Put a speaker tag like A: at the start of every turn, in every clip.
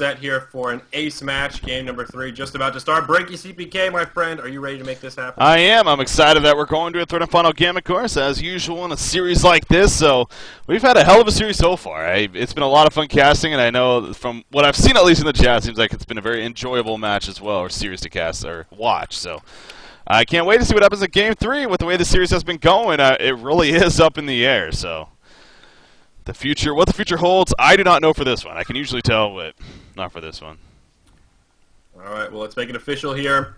A: set here for an ace match, game number 3, just about to start. Breaky CPK, my friend, are you ready to make this happen?
B: I am. I'm excited that we're going to a third and final game, of course, as usual in a series like this. So we've had a hell of a series so far. It's been a lot of fun casting, and I know from what I've seen, at least in the chat, it seems like it's been a very enjoyable match as well, or series to cast or watch. So I can't wait to see what happens in game 3 with the way the series has been going. It really is up in the air. So what the future holds, I do not know for this one. I can usually tell, but not for this one.
A: All right, well, let's make it official here.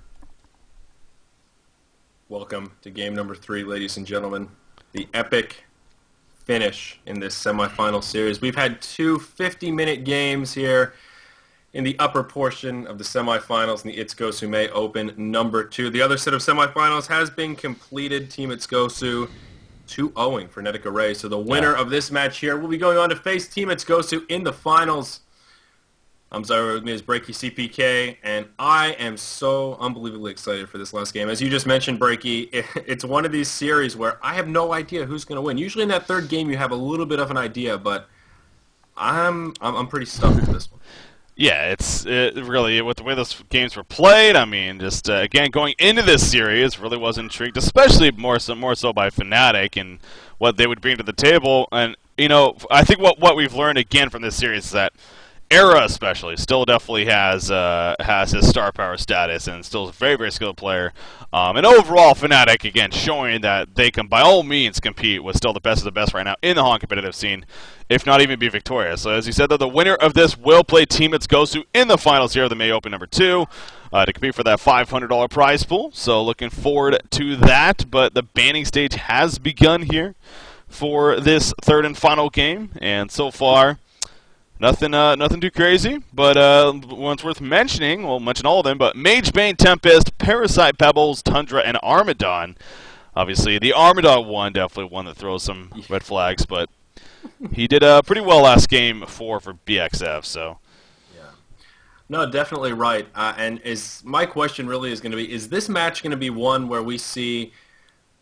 A: Welcome to game number 3, ladies and gentlemen. The epic finish in this semifinal series. We've had two 50-minute games here in the upper portion of the semifinals in the It's Gosu May Open number 2. The other set of semifinals has been completed. Team It's Gosu 2-0 for Frenetic Array. So the winner of this match here will be going on to face Team It's Gosu in the finals. I'm sorry, with me is Breaky CPK, and I am so unbelievably excited for this last game. As you just mentioned, Breaky, it's one of these series where I have no idea who's going to win. Usually in that third game you have a little bit of an idea, but I'm pretty stuck with this one.
B: Yeah, it's really, with the way those games were played, I mean, just, again, going into this series, really was intrigued, especially more so by Fnatic and what they would bring to the table. And, you know, I think what we've learned, again, from this series is that Era especially still definitely has his star power status and still a very, very skilled player. And overall, Fnatic, again, showing that they can by all means compete with still the best of the best right now in the Hong competitive scene, if not even be victorious. So as you said, though, the winner of this will play Team It's Gosu in the finals here of the May Open number 2 to compete for that $500 prize pool. So looking forward to that. But the banning stage has begun here for this third and final game, and so far, nothing too crazy, but one's worth mentioning. We'll mention all of them, but Magebane, Tempest, Parasite, Pebbles, Tundra, and Armadon. Obviously, the Armadon one definitely one that throws some red flags, but he did pretty well last game for BxF. So,
A: yeah, no, definitely right. And my question really is going to be: is this match going to be one where we see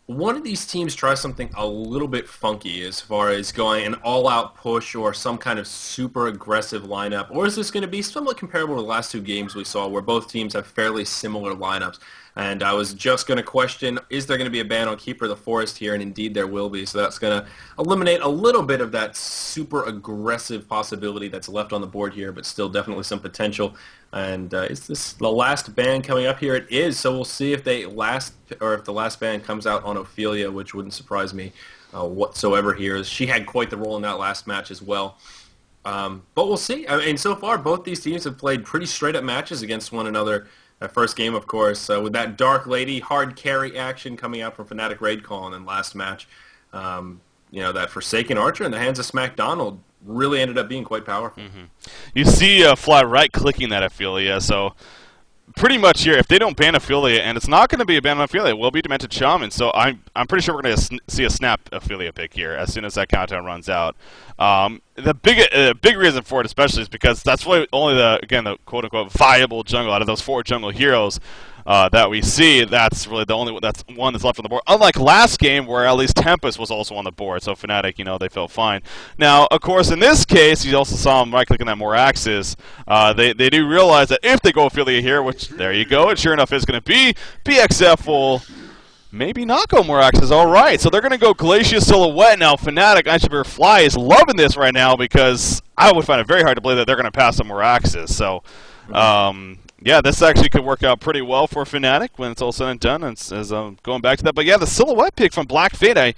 A: one of these teams try something a little bit funky as far as going an all-out push or some kind of super aggressive lineup? Or is this going to be somewhat comparable to the last two games we saw where both teams have fairly similar lineups? And I was just going to question, is there going to be a ban on Keeper of the Forest here? And indeed there will be. So that's going to eliminate a little bit of that super aggressive possibility that's left on the board here, but still definitely some potential. And is this the last ban coming up here? It is. So we'll see if the last ban comes out on Ophelia, which wouldn't surprise me whatsoever here. She had quite the role in that last match as well. But we'll see. I mean, so far both these teams have played pretty straight-up matches against one another. That first game, of course, with that Dark Lady hard carry action coming out from Fnatic Raid Call, and then last match, you know, that Forsaken Archer in the hands of Smack Donald really ended up being quite powerful.
B: You see Fly right clicking that Ophelia, so pretty much here, if they don't ban Ophelia, and it's not going to be a ban on Ophelia, it will be Demented Shaman, so I'm pretty sure we're going to see a snap Ophelia pick here as soon as that countdown runs out. The big reason for it especially is because that's really only the quote-unquote viable jungle out of those 4 jungle heroes that we see. That's really the only one that's left on the board. Unlike last game, where at least Tempest was also on the board, so Fnatic, you know, they felt fine. Now, of course, in this case, you also saw them right-clicking that Moraxis. They do realize that if they go Ophelia here, which there you go, it sure enough is going to be, BxF will maybe not go Moraxis. All right, so they're going to go Glacier Silhouette. Now, Fnatic, Iceberg Fly is loving this right now because I would find it very hard to believe that they're going to pass on Moraxis. So, yeah, this actually could work out pretty well for Fnatic when it's all said and done, as going back to that. But yeah, the Silhouette pick from Black Fate, I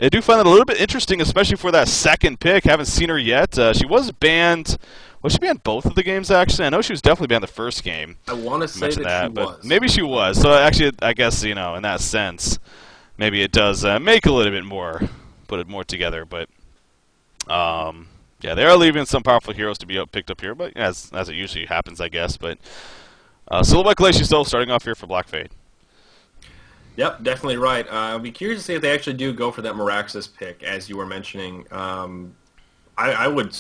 B: do find that a little bit interesting, especially for that second pick. Haven't seen her yet. She was banned. Was she banned both of the games, actually? I know she was definitely banned the first game.
A: I want to say that she was.
B: Maybe she was. So actually, I guess, you know, in that sense, maybe it does make a little bit more, put it more together. But, yeah, they are leaving some powerful heroes to be picked up here, but as it usually happens, I guess. But Silhouette Glacier still starting off here for Black Fade.
A: Yep, definitely right. I'll be curious to see if they actually do go for that Moraxis pick, as you were mentioning. I would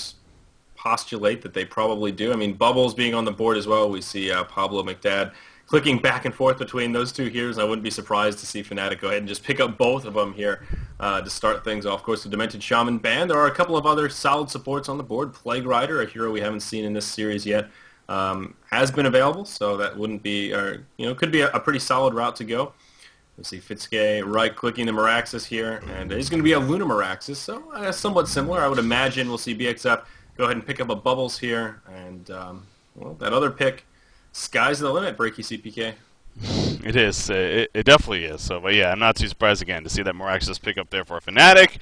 A: postulate that they probably do. I mean, Bubbles being on the board as well. We see Pablo McDad clicking back and forth between those two heroes. I wouldn't be surprised to see Fnatic go ahead and just pick up both of them here to start things off. Of course, the Demented Shaman ban. There are a couple of other solid supports on the board. Plague Rider, a hero we haven't seen in this series yet. has been available, so that wouldn't be, or could be a pretty solid route to go. We'll see Fntc right-clicking the Meraxes here, and it's going to be a Luna Meraxes, so somewhat similar. I would imagine we'll see BxF go ahead and pick up a Bubbles here, and well, that other pick, sky's the limit, Breaky CPK.
B: It is. It definitely is. So, but yeah, I'm not too surprised again to see that Meraxes pick up there for Fnatic.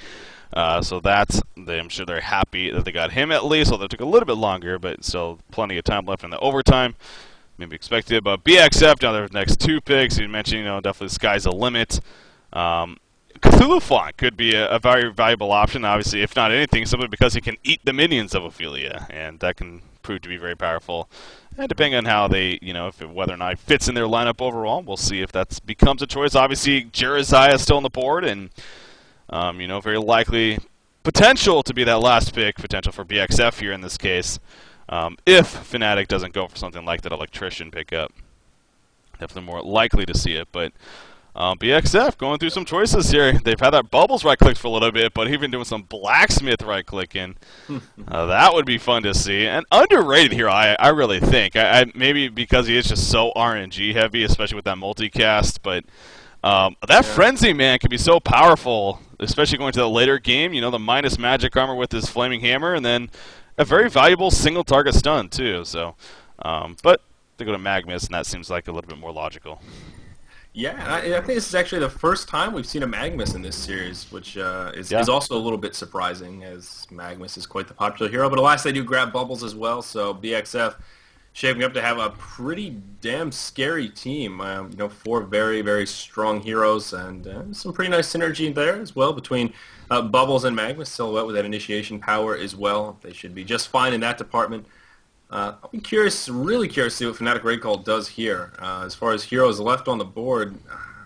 B: So I'm sure they're happy that they got him at least, although it took a little bit longer, but still plenty of time left in the overtime. Maybe expected. But BxF down their next 2 picks. You mentioned, definitely the sky's the limit. Cthulhu Font could be a very valuable option, obviously, if not anything, simply because he can eat the minions of Ophelia, and that can prove to be very powerful. And depending on how they, whether or not it fits in their lineup overall, we'll see if that becomes a choice. Obviously, Jeraziah is still on the board, and very likely potential to be that last pick, potential for BxF here in this case, if Fnatic doesn't go for something like that Electrician pickup. Definitely more likely to see it, but BxF going through some choices here. They've had that Bubbles right-clicked for a little bit, but even doing some Blacksmith right-clicking. That would be fun to see. And underrated here, I really think. Maybe because he is just so RNG heavy, especially with that multicast, but that Frenzy, man, can be so powerful, especially going to the later game. The minus magic armor with his Flaming Hammer, and then a very valuable single-target stun, too. So, but they go to Magnus, and that seems like a little bit more logical.
A: Yeah, I think this is actually the first time we've seen a Magnus in this series, which is also a little bit surprising, as Magnus is quite the popular hero. But alas, they do grab Bubbles as well, so BxF shaping up to have a pretty damn scary team. 4 very, very strong heroes, and some pretty nice synergy there as well between Bubbles and Magnus. Silhouette with that initiation power as well. They should be just fine in that department. I'll be really curious to see what Fnatic Raid Call does here. As far as heroes left on the board,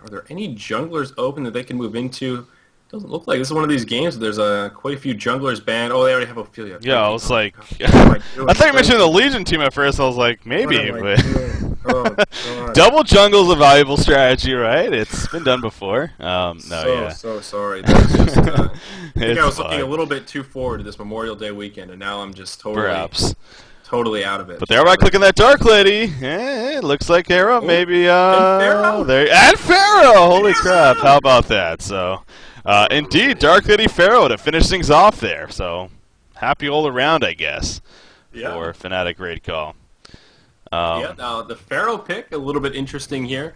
A: are there any junglers open that they can move into? Doesn't look like this is one of these games where there's quite a few junglers banned. Oh, they already have Ophelia.
B: Yeah, I was like, I thought you mentioned the Legion team at first. I was like, maybe, but double jungle's a valuable strategy, right? It's been done before.
A: So sorry. That's just, I think I was looking a little bit too forward to this Memorial Day weekend, and now I'm just totally out of it.
B: But they're right clicking that Dark Lady. It looks like Hera, maybe. And Pharaoh! Holy crap, how about that? So, indeed, Dark Lady Pharaoh to finish things off there. So, happy all around, I guess, for Fnatic Raid Call.
A: The Pharaoh pick, a little bit interesting here,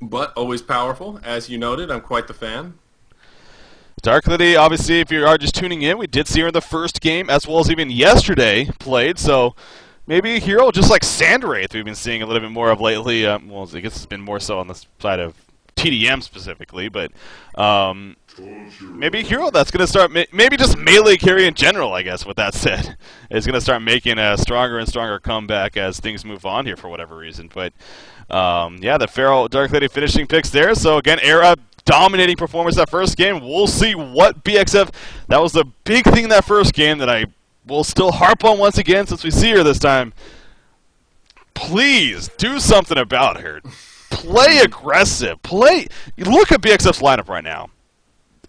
A: but always powerful. As you noted, I'm quite the fan.
B: Dark Lady, obviously, if you are just tuning in, we did see her in the first game, as well as even yesterday played, so maybe a hero just like Sandwraith we've been seeing a little bit more of lately. Well, I guess it's been more so on the side of TDM specifically, but maybe a hero that's going to start, maybe just melee carry in general, I guess, with that said, is going to start making a stronger and stronger comeback as things move on here for whatever reason. But, the Pharaoh Dark Lady finishing picks there, so again, Era dominating performance that first game. We'll see what BxF, that was the big thing in that first game that I will still harp on once again since we see her this time. Please do something about her. Play aggressive. Look at BxF's lineup right now.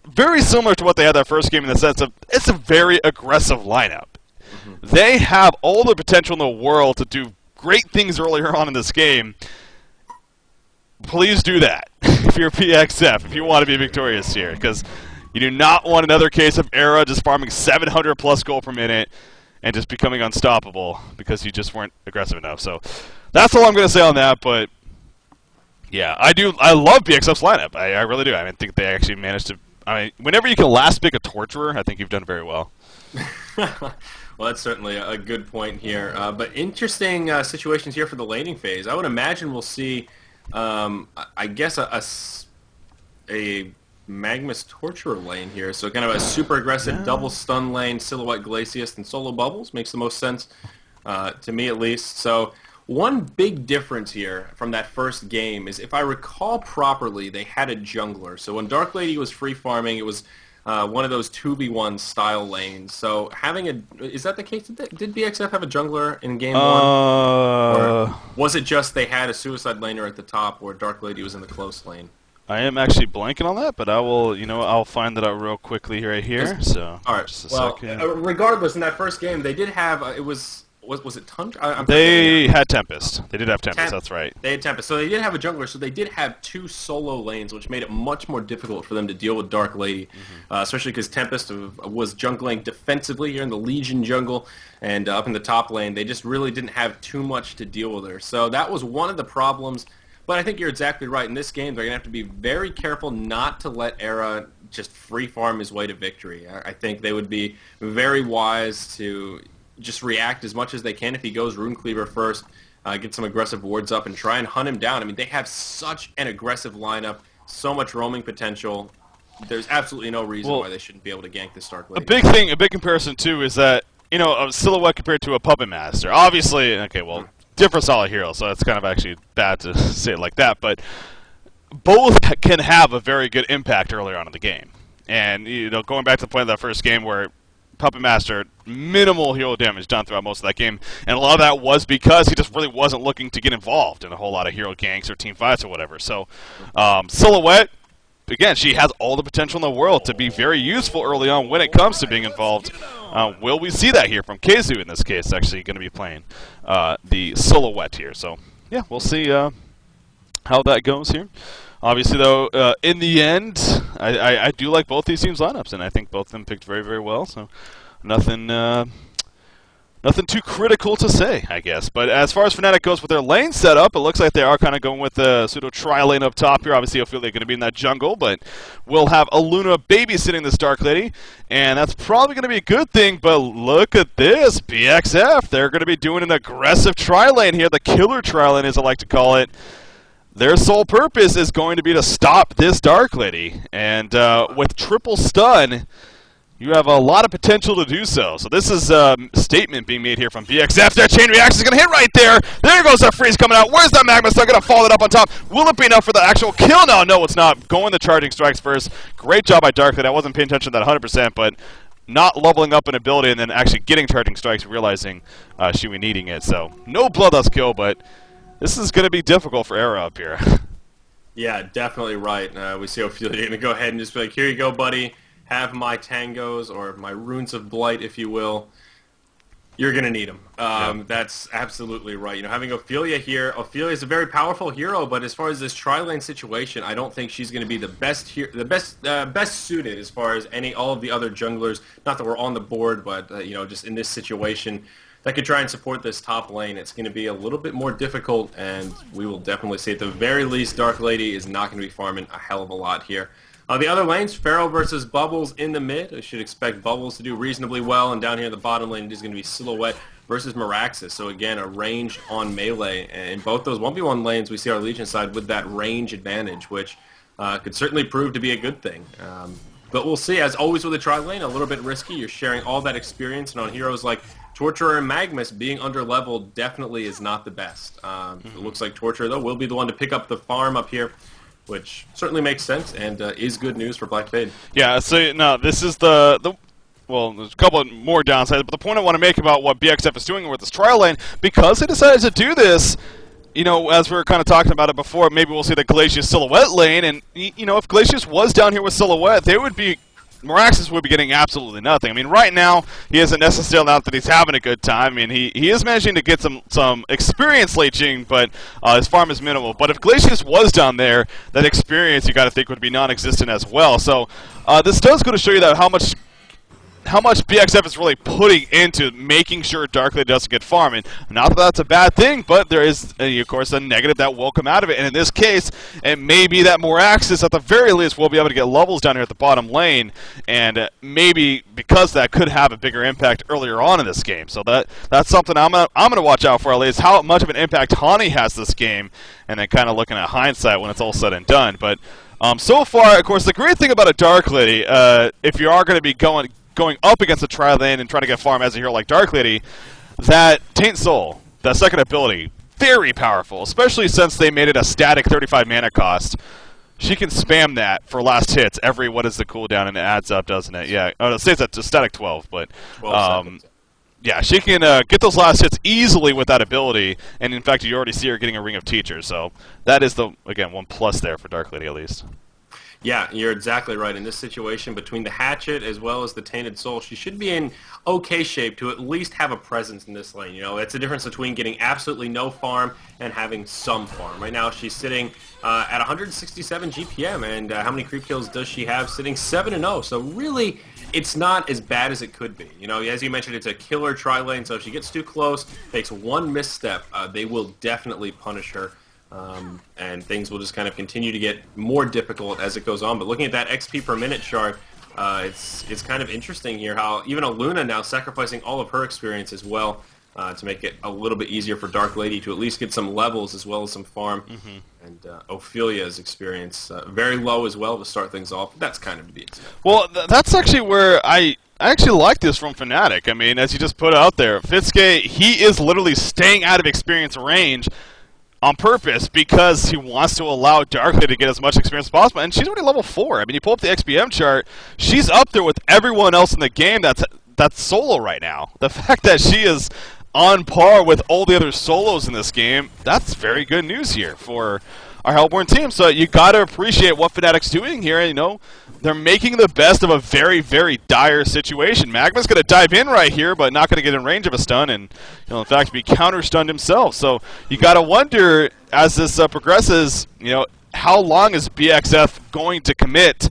B: Very similar to what they had that first game in the sense of it's a very aggressive lineup. They have all the potential in the world to do great things earlier on in this game. Please do that if you're BxF, if you want to be victorious here, because you do not want another case of Era just farming 700 plus gold per minute and just becoming unstoppable because you just weren't aggressive enough. So that's all I'm going to say on that, but yeah, I love BxF's lineup. I really do. I think they actually managed to, whenever you can last pick a Torturer, I think you've done very well.
A: Well, that's certainly a good point here. But interesting situations here for the laning phase. I would imagine we'll see I guess a Magnus Torturer lane here, so kind of a super aggressive double stun lane, Silhouette Glacius, and solo Bubbles makes the most sense, to me at least. So one big difference here from that first game is, if I recall properly, they had a jungler. So when Dark Lady was free farming, it was one of those 2v1 style lanes. So is that the case? Did BxF have a jungler in game 1? Or was it just they had a suicide laner at the top where Dark Lady was in the close lane?
B: I am actually blanking on that, but I will, I'll find that out real quickly right here. So,
A: all right.
B: just a second.
A: Regardless, in that first game, they did have it was was it Tundra? I'm
B: They
A: forgetting now.
B: had Tempest. They did have Tempest, that's right.
A: They had Tempest. So they did have a jungler, so they did have two solo lanes, which made it much more difficult for them to deal with Dark Lady, especially because Tempest was jungling defensively here in the Legion jungle, and up in the top lane, they just really didn't have too much to deal with her. So that was one of the problems. But I think you're exactly right. In this game, they're going to have to be very careful not to let Era just free farm his way to victory. I think they would be very wise to just react as much as they can if he goes Rune Cleaver first, get some aggressive wards up, and try and hunt him down. I mean, they have such an aggressive lineup, so much roaming potential. There's absolutely no reason why they shouldn't be able to gank this Dark Lady.
B: A big comparison, too, is that, a Silhouette compared to a Puppet Master. Obviously, okay, well, different solid hero, so it's kind of actually bad to say it like that, but both can have a very good impact earlier on in the game. And, going back to the point of that first game where Puppet Master, minimal hero damage done throughout most of that game, and a lot of that was because he just really wasn't looking to get involved in a whole lot of hero ganks or team fights or whatever. So, Silhouette, again, she has all the potential in the world to be very useful early on when it comes to being involved. Will we see that here from Gosu in this case, actually going to be playing the Silhouette here. So, yeah, we'll see how that goes here. Obviously, though, in the end, I do like both these teams' lineups, and I think both of them picked very, very well. So, nothing too critical to say, I guess. But as far as Fnatic goes with their lane setup, it looks like they are kind of going with the pseudo tri-lane up top here. Obviously, Ophelia going to be in that jungle, but we'll have Aluna babysitting this Dark Lady, and that's probably going to be a good thing. But look at this, BxF. They're going to be doing an aggressive tri-lane here, the killer tri-lane, as I like to call it. Their sole purpose is going to be to stop this Dark Lady, and with triple stun, you have a lot of potential to do so. So this is a statement being made here from BxF. Their chain reaction is going to hit right there. There goes that freeze coming out. Where's that Magma Stun? Going to follow it up on top. Will it be enough for the actual kill? No, it's not. Going the charging strikes first. Great job by Dark Lady. I wasn't paying attention to that 100%, but not leveling up an ability and then actually getting charging strikes, realizing she was needing it. So no Bloodlust kill, but this is going to be difficult for Era up here.
A: Yeah, definitely right. We see Ophelia going to go ahead and just be like, here you go, buddy. Have my tangos, or my runes of blight, if you will. You're going to need them. That's absolutely right. Having Ophelia here, Ophelia is a very powerful hero, but as far as this tri-lane situation, I don't think she's going to be the best suited as far as all of the other junglers. Not that we're on the board, but just in this situation, that could try and support this top lane. It's going to be a little bit more difficult, and we will definitely see at the very least Dark Lady is not going to be farming a hell of a lot here. The other lanes, Pharaoh versus Bubbles in the mid. I should expect Bubbles to do reasonably well, and down here in the bottom lane it is going to be Silhouette versus Meraxis. So again, a range on melee. And in both those 1v1 lanes, we see our Legion side with that range advantage, which could certainly prove to be a good thing. But we'll see. As always with a tri-lane, a little bit risky. You're sharing all that experience, and on heroes like Torturer and Magmus, being under-leveled definitely is not the best. It looks like Torturer, though, will be the one to pick up the farm up here, which certainly makes sense and is good news for Black Fade.
B: Yeah, so now this is well, there's a couple of more downsides, but the point I want to make about what BxF is doing with this trial lane, because they decided to do this, as we were kind of talking about it before, maybe we'll see the Glacius Silhouette lane, and, if Glacius was down here with Silhouette, Meraxis would be getting absolutely nothing. I mean, right now, he isn't necessarily out that he's having a good time. I mean, he is managing to get some experience leeching, but his farm is minimal. But if Glacius was down there, that experience, you got to think, would be non-existent as well. So this does go to show you that how much BxF is really putting into making sure Dark Lady doesn't get farmed. And not that that's a bad thing, but there is, of course, a negative that will come out of it. And in this case, it may be that Meraxis, at the very least, will be able to get levels down here at the bottom lane. And maybe because that could have a bigger impact earlier on in this game. So that's something I'm gonna watch out for, at least, how much of an impact Hani has this game. And then kind of looking at hindsight when it's all said and done. But so far, of course, the great thing about a Dark Lady, if you are going to be going up against a tri-lane and trying to get farm as a hero like Dark Lady, that Taint Soul, that second ability, very powerful, especially since they made it a static 35 mana cost. She can spam that for last hits every, what is the cooldown, and it adds up, doesn't it? Yeah, it says that's a static 12, but
A: 12 seconds.
B: yeah, she can get those last hits easily with that ability, and in fact, you already see her getting a Ring of Teachers, so that is again, one plus there for Dark Lady at least.
A: Yeah, you're exactly right. In this situation, between the Hatchet as well as the Tainted Soul, she should be in okay shape to at least have a presence in this lane. You know, it's a difference between getting absolutely no farm and having some farm. Right now, she's sitting at 167 GPM, and how many creep kills does she have? Sitting 7-0. So really, it's not as bad as it could be. You know, as you mentioned, it's a killer tri-lane, so if she gets too close, takes one misstep, they will definitely punish her. And things will just kind of continue to get more difficult as it goes on. But looking at that XP per minute chart, it's kind of interesting here how even a Luna now sacrificing all of her experience as well to make it a little bit easier for Dark Lady to at least get some levels as well as some farm. And Ophelia's experience very low as well to start things off. That's kind of to be expected.
B: Well, that's actually where I actually like this from Fnatic. I mean, as you just put out there, Fntc, he is literally staying out of experience range on purpose because he wants to allow Darkly to get as much experience as possible, and she's already level 4. I mean, you pull up the XPM chart, she's up there with everyone else in the game that's solo right now. The fact that she is on par with all the other solos in this game, that's very good news here for our Hellborn team. So you got to appreciate what Fnatic's doing here. You know, they're making the best of a very, very dire situation. Magma's going to dive in right here, but not going to get in range of a stun, and in fact, be counter-stunned himself. So you got to wonder, as this progresses, how long is BxF going to commit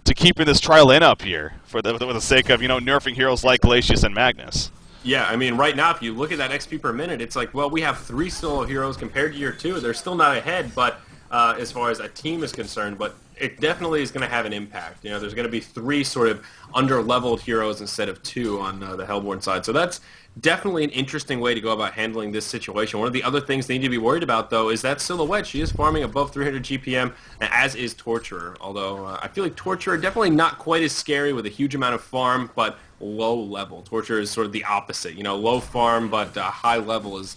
B: to keeping this tri-lane up here for the sake of, nerfing heroes like Glacius and Magnus?
A: Yeah, I mean, right now, if you look at that XP per minute, it's like, well, we have 3 solo heroes compared to your 2. They're still not ahead, but as far as a team is concerned, but it definitely is going to have an impact. There's going to be 3 sort of under-leveled heroes instead of 2 on the Hellborn side. So that's definitely an interesting way to go about handling this situation. One of the other things they need to be worried about, though, is that Silhouette. She is farming above 300 GPM, as is Torturer. Although I feel like Torturer definitely not quite as scary with a huge amount of farm, but low level. Torturer is sort of the opposite. Low farm, but high level is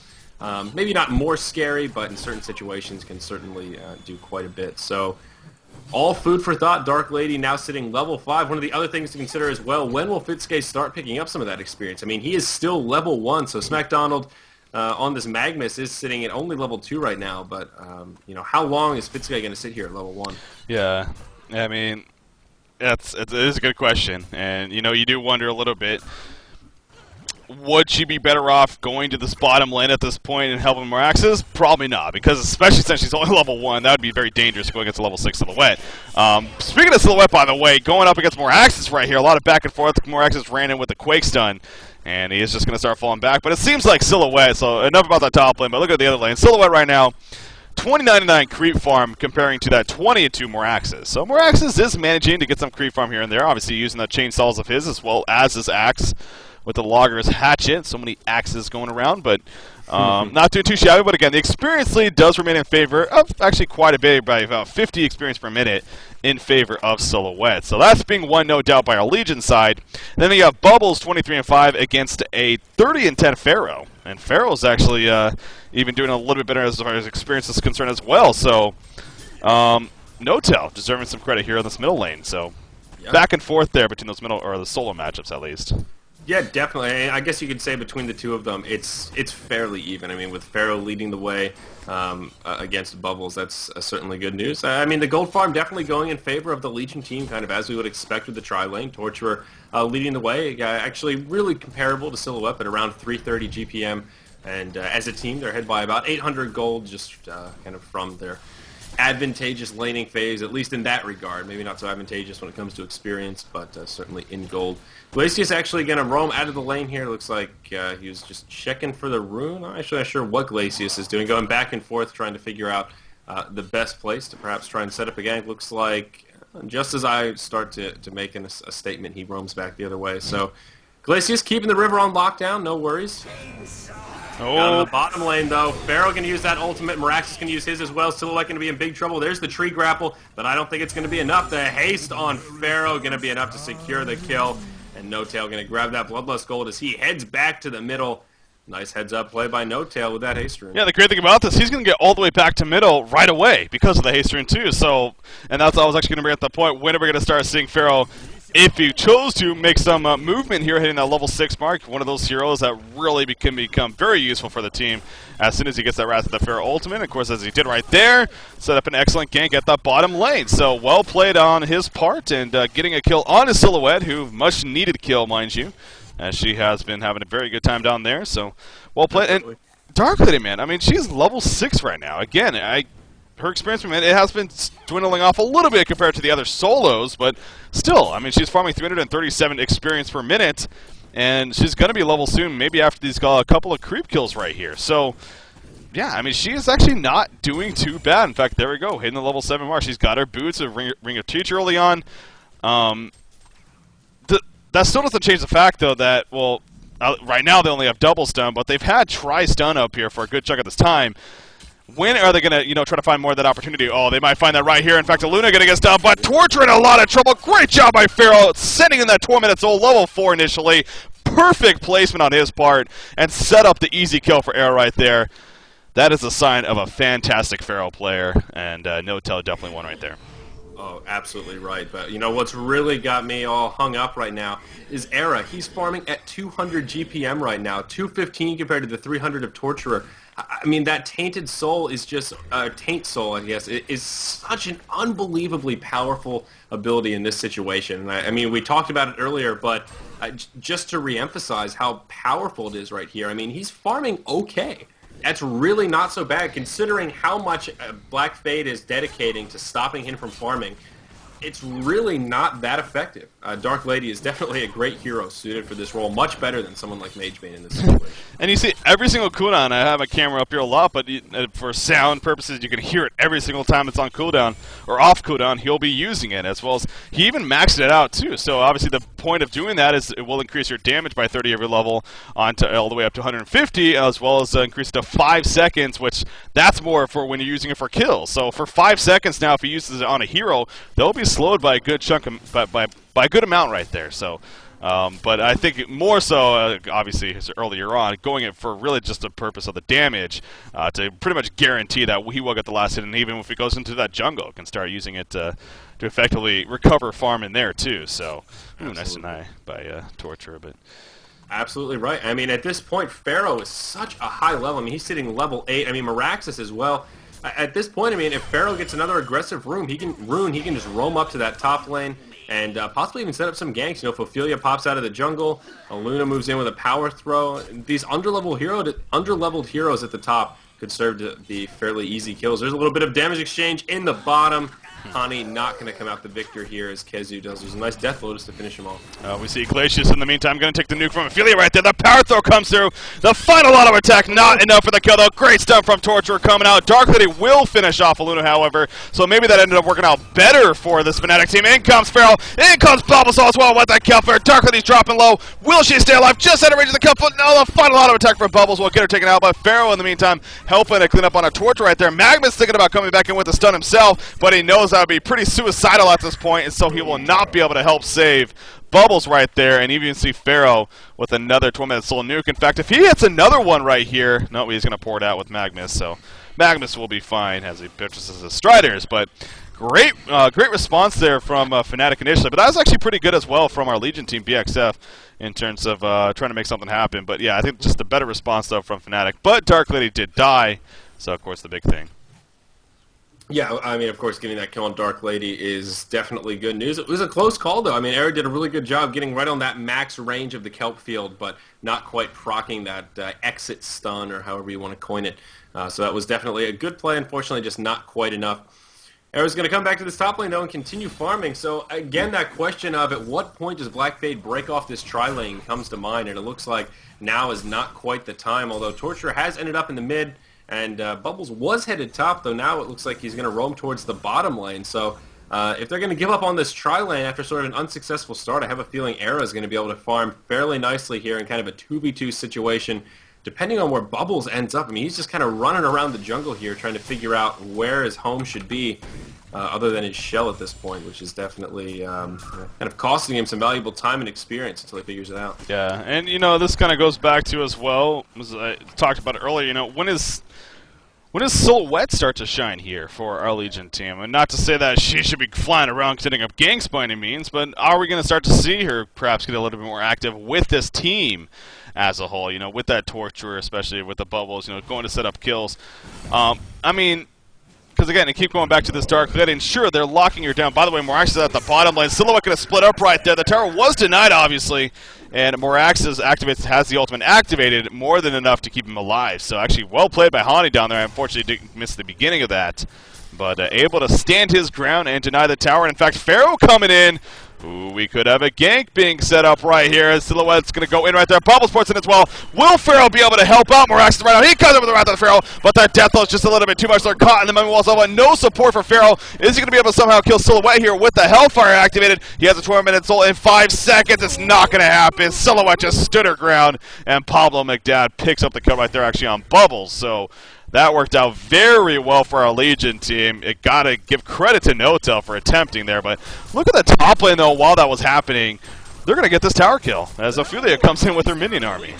A: maybe not more scary, but in certain situations can certainly do quite a bit. So all food for thought. Dark Lady now sitting level 5. One of the other things to consider as well, when will Fntc start picking up some of that experience? I mean, he is still level 1, so SmackDonald on this Magnus is sitting at only level 2 right now, but how long is Fntc going to sit here at level 1?
B: Yeah, I mean, it is a good question, and you do wonder a little bit. Would she be better off going to this bottom lane at this point and helping Moraxes? Probably not, because especially since she's only level 1, that would be very dangerous going against a level 6 Silhouette. Speaking of Silhouette, by the way, going up against Moraxes right here, a lot of back and forth. Moraxes ran in with the Quake Stun, and he is just going to start falling back. But it seems like Silhouette, so enough about that top lane, but look at the other lane. Silhouette right now, 2099 creep farm comparing to that 22 Moraxes. So Moraxes is managing to get some creep farm here and there, obviously using the chainsaws of his as well as his axe with the Logger's Hatchet. So many axes going around, but not doing too shabby. But again, the experience lead does remain in favor of actually quite a bit, by about 50 experience per minute in favor of Silhouette. So that's being won, no doubt, by our Legion side. Then you have Bubbles 23-5 against a 30-10 Pharaoh. And Pharaoh's actually even doing a little bit better as far as experience is concerned as well. So No-Tell deserving some credit here on this middle lane. So back and forth there between those middle, or the solo matchups at least.
A: Yeah, definitely. I guess you could say between the two of them, it's fairly even. I mean, with Pharaoh leading the way against Bubbles, that's certainly good news. I mean, the gold farm definitely going in favor of the Legion team, kind of as we would expect with the tri-lane. Torturer leading the way, actually really comparable to Silhouette at around 330 GPM. And as a team, they're ahead by about 800 gold, just kind of from their advantageous laning phase, at least in that regard. Maybe not so advantageous when it comes to experience, but certainly in gold. Glacius actually going to roam out of the lane here. Looks like he was just checking for the rune. I'm actually not sure what Glacius is doing, going back and forth trying to figure out the best place to perhaps try and set up a gank. Looks like just as I start to make a statement, he roams back the other way. So Glacius keeping the river on lockdown, no worries. Down to the bottom lane, though. Pharaoh going to use that ultimate. Moraxes going to use his as well. Silhouette going to be in big trouble. There's the tree grapple, but I don't think it's going to be enough. The haste on Pharaoh going to be enough to secure the kill. And No-Tail going to grab that Bloodlust Gold as he heads back to the middle. Nice heads-up play by No-Tail with that haste rune.
B: Yeah, the great thing about this, he's going to get all the way back to middle right away because of the haste rune, too. So, and I was actually going to bring up the point, when are we going to start seeing Pharaoh if you chose to make some movement here, hitting that level 6 mark, one of those heroes that really can become very useful for the team as soon as he gets that Wrath of the Pharaoh ultimate. Of course, as he did right there, set up an excellent gank at the bottom lane. So well played on his part, and getting a kill on his Silhouette, who much needed kill, mind you, as she has been having a very good time down there. So well played. And Dark Lady, man, I mean, she's level 6 right now. Again, her experience, man, it has been dwindling off a little bit compared to the other solos, but still, I mean, she's farming 337 experience per minute, and she's going to be level soon, maybe after these couple of creep kills right here. So, yeah, I mean, she is actually not doing too bad. In fact, there we go, hitting the level 7 mark. She's got her boots, a Ring of Teach early on. That still doesn't change the fact, though, that, well, right now they only have double stun, but they've had tri-stun up here for a good chunk of this time. When are they going to, try to find more of that opportunity? Oh, they might find that right here. In fact, Luna going to get stunned, but Torture in a lot of trouble. Great job by Pharaoh, sending in that torment at soul level 4 initially. Perfect placement on his part, and set up the easy kill for Arrow right there. That is a sign of a fantastic Pharaoh player, and No Tell definitely won right there.
A: Oh, absolutely right. But what's really got me all hung up right now is Era. He's farming at 200 GPM right now, 215 compared to the 300 of Torturer. I mean, that Tainted Soul is just, Taint Soul, I guess, it is such an unbelievably powerful ability in this situation. I mean, we talked about it earlier, but just to reemphasize how powerful it is right here, I mean, he's farming okay. That's really not so bad, considering how much Black Fade is dedicating to stopping him from farming. It's really not that effective. Dark Lady is definitely a great hero suited for this role, much better than someone like Magebane in this situation.
B: And you see every single cooldown, I have a camera up here a lot, but for sound purposes, you can hear it every single time it's on cooldown, or off cooldown, he'll be using it, as well as he even maxed it out too. So obviously the point of doing that is it will increase your damage by 30 every level all the way up to 150, as well as increase it to 5 seconds, which that's more for when you're using it for kills. So for 5 seconds now, if he uses it on a hero, they'll be slowed by a good chunk of, by a good amount right there. So, but I think more so, obviously, earlier on, going it for really just the purpose of the damage to pretty much guarantee that he will get the last hit, and even if he goes into that jungle, can start using it to effectively recover farm in there too. So, nice deny by Torture, but.
A: Absolutely right. I mean, at this point, Pharaoh is such a high level. I mean, he's sitting level 8. I mean, Meraxis as well. At this point, I mean, if Pharaoh gets another aggressive rune, he can just roam up to that top lane and possibly even set up some ganks. If Ophelia pops out of the jungle, Luna moves in with a power throw. These underleveled heroes at the top could serve to be fairly easy kills. There's a little bit of damage exchange in the bottom. Hani not going to come out the victor here as Kezu does. There's a nice Death Lotus to finish him off.
B: We see Glacius in the meantime going to take the nuke from Ophelia right there. The power throw comes through. The final auto attack not enough for the kill though. Great stuff from Torture coming out. Dark Lady will finish off Luna, however, so maybe that ended up working out better for this Fnatic team. In comes Pharaoh. In comes Bulbasaur as well with that kill for Dark Lady's dropping low. Will she stay alive? Just out of range of the kill. No, the final auto attack from Bubbles will get her taken out, but Pharaoh in the meantime helping to clean up on a Torture right there. Magma's thinking about coming back in with the stun himself, but he knows that would be pretty suicidal at this point, and so he will not be able to help save Bubbles right there, and even see Pharaoh with another 12-minute soul nuke. In fact, if he hits another one right here, no, he's going to pour it out with Magnus, so Magnus will be fine as he purchases his Striders, but great response there from Fnatic initially, but that was actually pretty good as well from our Legion team, BxF, in terms of trying to make something happen. But yeah, I think just a better response though from Fnatic, but Dark Lady did die, so of course the big thing.
A: Yeah, I mean, of course, getting that kill on Dark Lady is definitely good news. It was a close call, though. I mean, Eric did a really good job getting right on that max range of the kelp field, but not quite proccing that exit stun, or however you want to coin it. So that was definitely a good play. Unfortunately, just not quite enough. Era's going to come back to this top lane, though, and continue farming. So, again, that question of at what point does Black Fade break off this tri-lane comes to mind, and it looks like now is not quite the time, although Torture has ended up in the mid. And Bubbles was headed top, though now it looks like he's going to roam towards the bottom lane. So if they're going to give up on this tri-lane after sort of an unsuccessful start, I have a feeling Era is going to be able to farm fairly nicely here in kind of a 2v2 situation, depending on where Bubbles ends up. I mean, he's just kind of running around the jungle here trying to figure out where his home should be, other than his shell at this point, which is definitely kind of costing him some valuable time and experience until he figures it out.
B: Yeah, and this kind of goes back to as well, as I talked about it earlier, when When does Silhouette start to shine here for our Legion team? And not to say that she should be flying around setting up ganks by any means, but are we going to start to see her perhaps get a little bit more active with this team as a whole? You know, with that Torturer, especially with the bubbles, you know, going to set up kills. I mean, because again, they keep going back to this Dark Lady, and sure, they're locking her down. By the way, Moraxis is at the bottom lane. Silhouette going to split up right there. The tower was denied, obviously, and Moraxis has the ultimate activated, more than enough to keep him alive. So actually, well played by Hani down there. Unfortunately, didn't miss the beginning of that, but able to stand his ground and deny the tower. And in fact, Pharaoh coming in. Ooh, we could have a gank being set up right here. Silhouette's going to go in right there. Bubble Sports in as well. Will Pharaoh be able to help out Moraxis right now? He comes up with the wrath of Pharaoh, but that death blow is just a little bit too much. They're caught in the mummy walls. No support for Pharaoh. Is he going to be able to somehow kill Silhouette here with the Hellfire activated? He has a 12-minute soul in 5 seconds. It's not going to happen. Silhouette just stood her ground, and Pablo McDad picks up the kill right there actually on Bubbles. So that worked out very well for our Legion team. It got to give credit to Notel for attempting there, but look at the top lane, though, while that was happening. They're going to get this tower kill as Ophelia comes in with her minion army.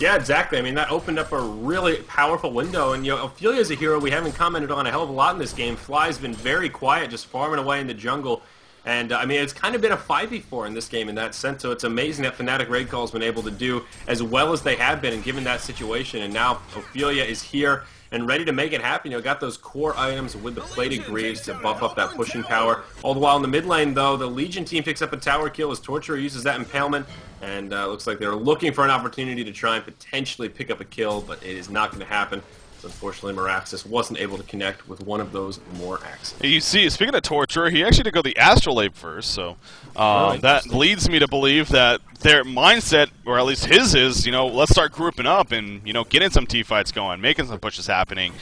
A: Yeah, exactly. I mean, that opened up a really powerful window, and, you know, Ophelia's a hero we haven't commented on a hell of a lot in this game. Fly's been very quiet, just farming away in the jungle. And, I mean, it's kind of been a 5v4 in this game in that sense, so it's amazing that Fnatic Raid Call has been able to do as well as they have been and given that situation. And now Ophelia is here and ready to make it happen. You know, got those core items with the Plated Greaves to buff up that pushing power. All the while in the mid lane, though, the Legion team picks up a tower kill as Torturer uses that impalement. And looks like they're looking for an opportunity to try and potentially pick up a kill, but it is not going to happen. Unfortunately, Moraxis wasn't able to connect with one of those more axes.
B: You see, speaking of Torturer, he actually did go the Astral Ape first, so that leads me to believe that their mindset, or at least his is, you know, let's start grouping up and, you know, getting some T-fights going, making some pushes happening.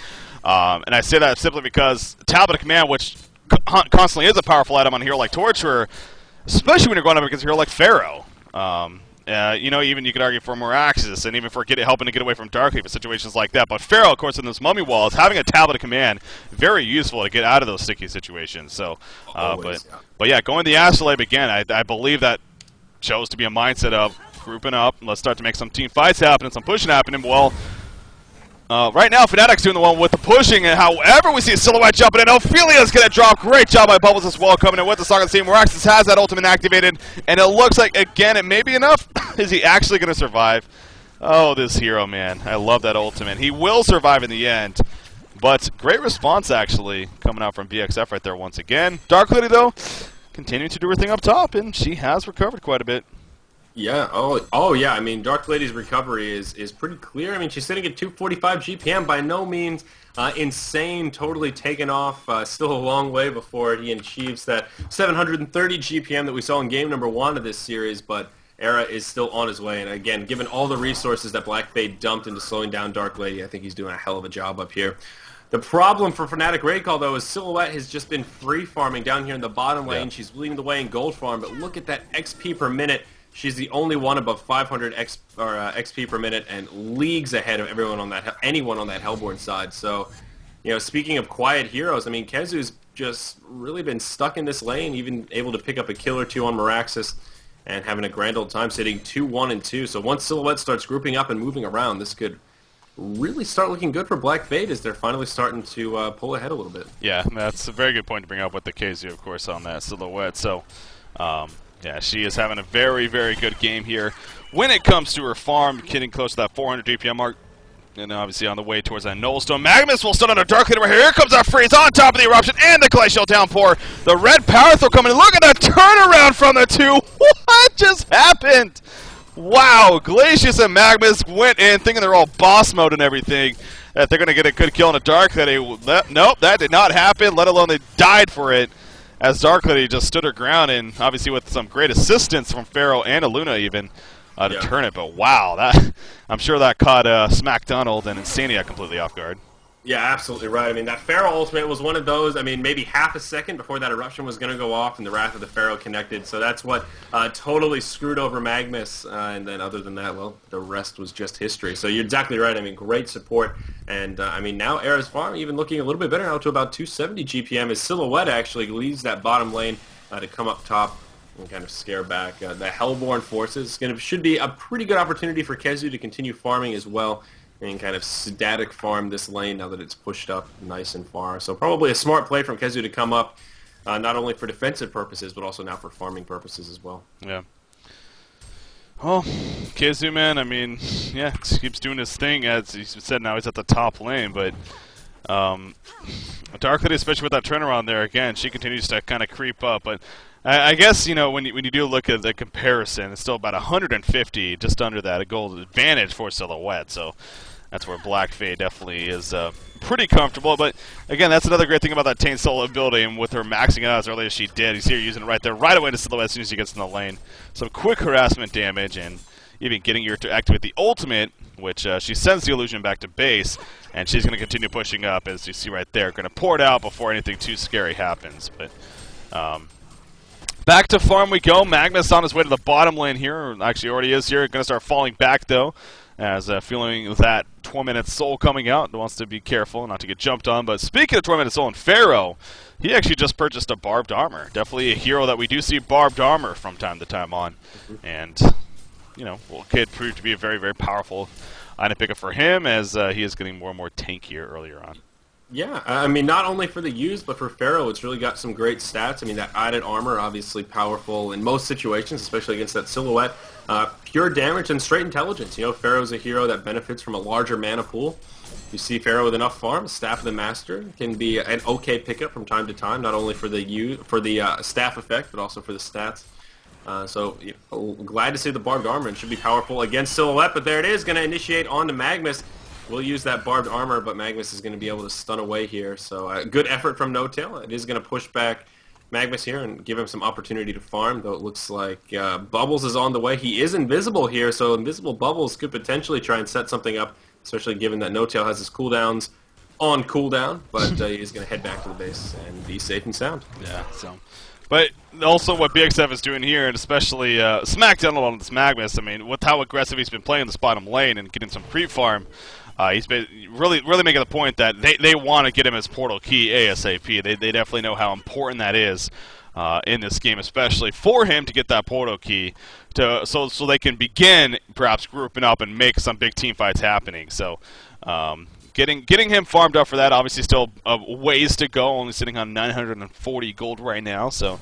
B: And I say that simply because Tablet of Command, which constantly is a powerful item on a hero like Torturer, especially when you're going up against a hero like Pharaoh. You know, even you could argue for Moraxis and even for helping to get away from Darkleaf in situations like that. But Pharaoh, of course, in this mummy wall, is having a tablet of command very useful to get out of those sticky situations. So, but yeah, going the Astrolabe again, I believe that chose to be a mindset of grouping up. Let's start to make some team fights happen and some pushing happening. Well, right now, Fnatic's doing the one with the pushing, and however, we see a Silhouette jumping in. Ophelia's going to drop. Great job by Bubbles as well, coming in with the Saga team. Moraxis has that ultimate activated, and it looks like, again, it may be enough. Is he actually going to survive? Oh, this hero, man. I love that ultimate. He will survive in the end, but great response, actually, coming out from BxF right there once again. Dark Lady, though, continuing to do her thing up top, and she has recovered quite a bit.
A: Yeah. Oh, yeah. I mean, Dark Lady's recovery is pretty clear. I mean, she's sitting at 245 GPM. By no means insane. Totally taken off. Still a long way before he achieves that 730 GPM that we saw in game number 1 of this series. But Era is still on his way. And again, given all the resources that Black Fade dumped into slowing down Dark Lady, I think he's doing a hell of a job up here. The problem for Fnatic Raid Call, though, is Silhouette has just been free farming down here in the bottom lane. Yeah. She's leading the way in gold farm, but look at that XP per minute. She's the only one above 500 XP per minute and leagues ahead of anyone on that Hellborn side. So, you know, speaking of quiet heroes, I mean, Kezu's just really been stuck in this lane, even able to pick up a kill or two on Moraxis and having a grand old time sitting 2-1 and 2. So once Silhouette starts grouping up and moving around, this could really start looking good for Black Fade as they're finally starting to pull ahead a little bit.
B: Yeah, that's a very good point to bring up with the KZ, of course, on that Silhouette. So, yeah, she is having a very, very good game here. When it comes to her farm, getting close to that 400 DPM mark, and obviously on the way towards that Nullstone. Magnus will stun on a Dark Leader right here. Here comes our freeze on top of the eruption and the glacial downpour. The red power throw coming in. Look at that turnaround from the two. What just happened? Wow, Glacius and Magnus went in thinking they're all boss mode and everything, that they're going to get a good kill on a Dark Lady. Nope, that did not happen, let alone they died for it, as Dark Lady just stood her ground, and obviously with some great assistance from Pharaoh and Aluna even to turn it. But wow, I'm sure that caught Smack Donald and Insania completely off guard.
A: Yeah, absolutely right. I mean, that Pharaoh ultimate was one of those, I mean, maybe half a second before that eruption was going to go off and the Wrath of the Pharaoh connected. So that's what totally screwed over Magnus. And then other than that, well, the rest was just history. So you're exactly right. I mean, great support. And, I mean, now Era's farm even looking a little bit better now to about 270 GPM as Silhouette actually leaves that bottom lane to come up top and kind of scare back the Hellborn forces. Should be a pretty good opportunity for Kezu to continue farming as well. and kind of static farm this lane now that it's pushed up nice and far. So probably a smart play from Kezu to come up, not only for defensive purposes, but also now for farming purposes as well.
B: Yeah. Well, Kezu, man, I mean, yeah, keeps doing his thing. As he said, now he's at the top lane, but Dark Lady, especially with that turnaround there, again, she continues to kind of creep up. But I guess, you know, when you do look at the comparison, it's still about 150, just under that, a gold advantage for Silhouette. So that's where Black Fade definitely is pretty comfortable. But again, that's another great thing about that Taint Soul ability, and with her maxing it out as early as she did, you see her using it right there, right away to Silhouette as soon as she gets in the lane. Some quick harassment damage, and even getting her to activate the ultimate, which she sends the illusion back to base, and she's going to continue pushing up, as you see right there. Going to pour it out before anything too scary happens. But back to farm we go. Magnus on his way to the bottom lane here. Actually, already is here. Going to start falling back, though, as feeling that Tormented Soul coming out. Wants to be careful not to get jumped on. But speaking of Tormented Soul and Pharaoh, he actually just purchased a barbed armor. Definitely a hero that we do see barbed armor from time to time on. And, you know, could prove to be a very, very powerful item pickup for him, as he is getting more and more tankier earlier on.
A: Yeah, I mean, not only for the use, but for Pharaoh, it's really got some great stats. I mean, that added armor, obviously powerful in most situations, especially against that Silhouette. Pure damage and straight intelligence. You know, Pharaoh's a hero that benefits from a larger mana pool. You see Pharaoh with enough farm, Staff of the Master can be an okay pickup from time to time, not only for the staff effect, but also for the stats. So glad to see the barbed armor, and should be powerful against Silhouette. But there it is, going to initiate onto Magnus. We'll use that barbed armor, but Magnus is going to be able to stun away here. So good effort from No Tail. It is going to push back Magnus here and give him some opportunity to farm, though it looks like Bubbles is on the way. He is invisible here, so invisible Bubbles could potentially try and set something up, especially given that No Tail has his cooldowns on cooldown, but he's going to head back to the base and be safe and sound.
B: Yeah, so... But also what BxF is doing here, and especially Smackdown on this Magnus, I mean, with how aggressive he's been playing this bottom lane and getting some creep farm, he's been really making the point that they want to get him his portal key ASAP. They definitely know how important that is in this game, especially for him to get that portal key, so they can begin perhaps grouping up and make some big team fights happening. So getting him farmed up for that, obviously still a ways to go, only sitting on 940 gold right now, so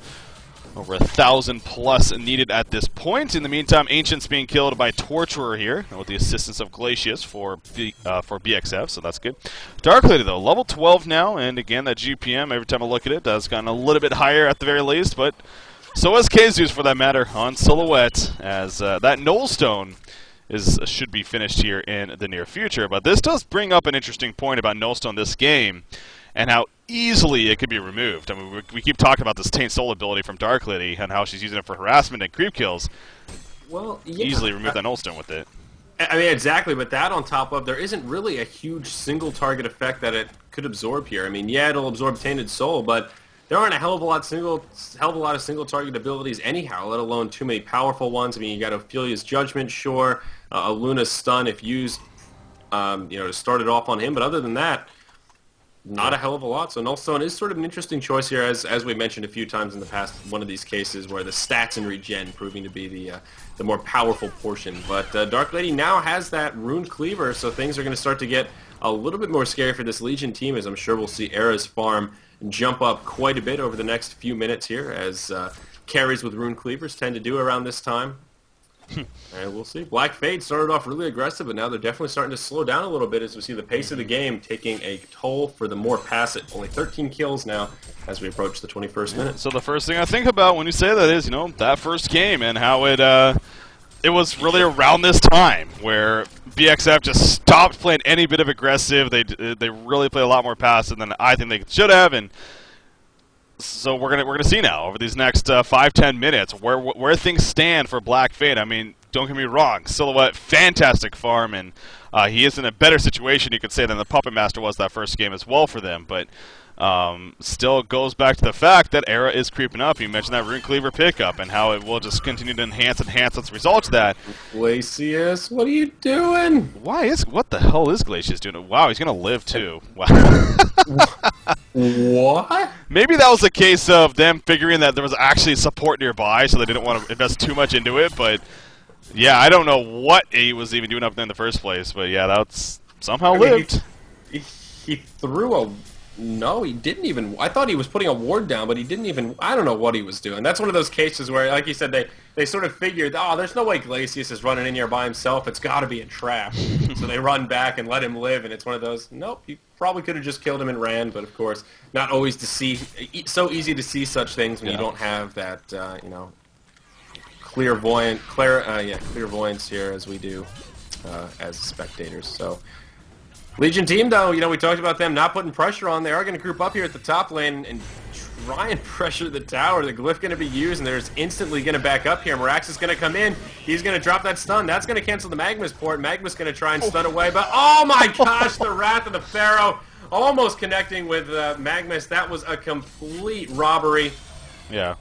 B: over 1,000 plus needed at this point. In the meantime, Ancient's being killed by Torturer here, with the assistance of Glacius for BxF, so that's good. Dark Lady, though, level 12 now, and again, that GPM, every time I look at it, has gotten a little bit higher at the very least, but so has Kezu's, for that matter, on Silhouette, as that Null Stone should be finished here in the near future. But this does bring up an interesting point about Nullstone this game, and how easily it could be removed. I mean, we keep talking about this Taint Soul ability from Dark Lady, and how she's using it for harassment and creep kills.
A: Well, yeah.
B: Easily remove that Nullstone with it.
A: I mean, exactly, but that on top of, there isn't really a huge single target effect that it could absorb here. I mean, yeah, it'll absorb Tainted Soul, but there aren't a hell of a lot of single target abilities anyhow, let alone too many powerful ones. I mean, you got Ophelia's Judgment, sure, a Luna's Stun if used, to start it off on him, but other than that, not a hell of a lot. So Nullstone is sort of an interesting choice here, as we mentioned a few times in the past, one of these cases where the stats and regen proving to be the more powerful portion. But Dark Lady now has that Rune Cleaver, so things are going to start to get a little bit more scary for this Legion team, as I'm sure we'll see Era's farm jump up quite a bit over the next few minutes here, as carries with Rune Cleavers tend to do around this time. And we'll see. Black Fade started off really aggressive, but now they're definitely starting to slow down a little bit, as we see the pace of the game taking a toll for the more passive. Only 13 kills now as we approach the 21st minute.
B: So the first thing I think about when you say that is, that first game, and how it was really around this time where BxF just stopped playing any bit of aggressive. They really play a lot more passive than I think they should have, and so we're gonna see now over these next 5-10 minutes where things stand for Black Fade. I mean, don't get me wrong, Silhouette, fantastic farm, and he is in a better situation, you could say, than the Puppet Master was that first game as well for them. But still goes back to the fact that Era is creeping up. You mentioned that Rune Cleaver pickup and how it will just continue to enhance as a result of that.
A: Glacius, what are you doing?
B: What the hell is Glacius doing? Wow, he's gonna live too. Wow.
A: What?
B: Maybe that was a case of them figuring that there was actually support nearby, so they didn't want to invest too much into it. But yeah, I don't know what he was even doing up there in the first place. But yeah, that's somehow
A: I mean,
B: lived.
A: he threw a... No, he didn't even... I thought he was putting a ward down, but he didn't even... I don't know what he was doing. That's one of those cases where, like you said, they sort of figured, oh, there's no way Glacius is running in here by himself. It's got to be a trap. So they run back and let him live, and it's one of those, nope, you probably could have just killed him and ran, but of course, not always to see... So easy to see such things when you don't have that, clairvoyance here as we do as spectators. So... Legion team, though, we talked about them not putting pressure on. They are going to group up here at the top lane and try and pressure the tower. The glyph going to be used, and there's instantly going to back up here. Mirax is going to come in. He's going to drop that stun. That's going to cancel the Magma's port. Magma's going to try and stun away, but oh my gosh, the Wrath of the Pharaoh almost connecting with Magmus. That was a complete robbery.
B: Yeah.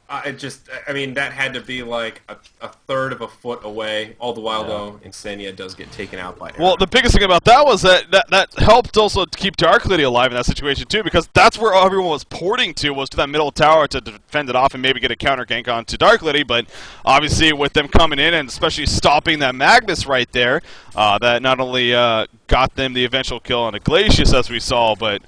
A: That had to be like a third of a foot away. All the while, though, Insania does get taken out by Era.
B: Well, the biggest thing about that was that helped also to keep Dark Lady alive in that situation, too, because that's where everyone was porting to, was to that middle tower to defend it off and maybe get a counter gank onto Dark Lady, but obviously with them coming in and especially stopping that Magnus right there, that not only got them the eventual kill on Glacius, as we saw, but...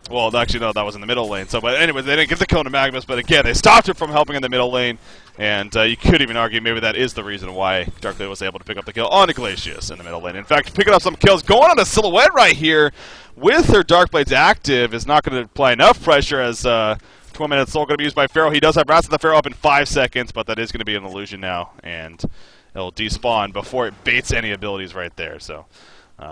B: well, actually, no, that was in the middle lane. So, but anyway, they didn't get the kill to Magnus, but again, they stopped him from helping in the middle lane, and you could even argue maybe that is the reason why Dark Lady was able to pick up the kill on Glacius in the middle lane. In fact, picking up some kills, going on a Silhouette right here with her Dark Blades active is not going to apply enough pressure as 12-minute soul going to be used by Pharaoh. He does have Wrath of the Pharaoh up in 5 seconds, but that is going to be an illusion now, and it'll despawn before it baits any abilities right there. So.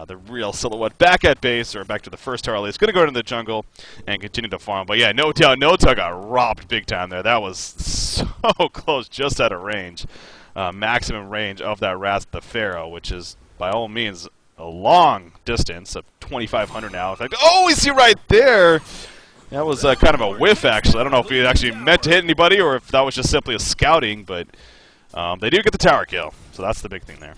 B: The real Silhouette back at base, or back to the first tower lead. It's going to go into the jungle and continue to farm. But yeah, no doubt, Nota got robbed big time there. That was so close, just out of range. Maximum range of that Wrath of the Pharaoh, which is, by all means, a long distance of 2,500 now. It's like, oh, we see right there. That was kind of a whiff, actually. I don't know if he actually meant to hit anybody or if that was just simply a scouting, but they do get the tower kill. So that's the big thing there.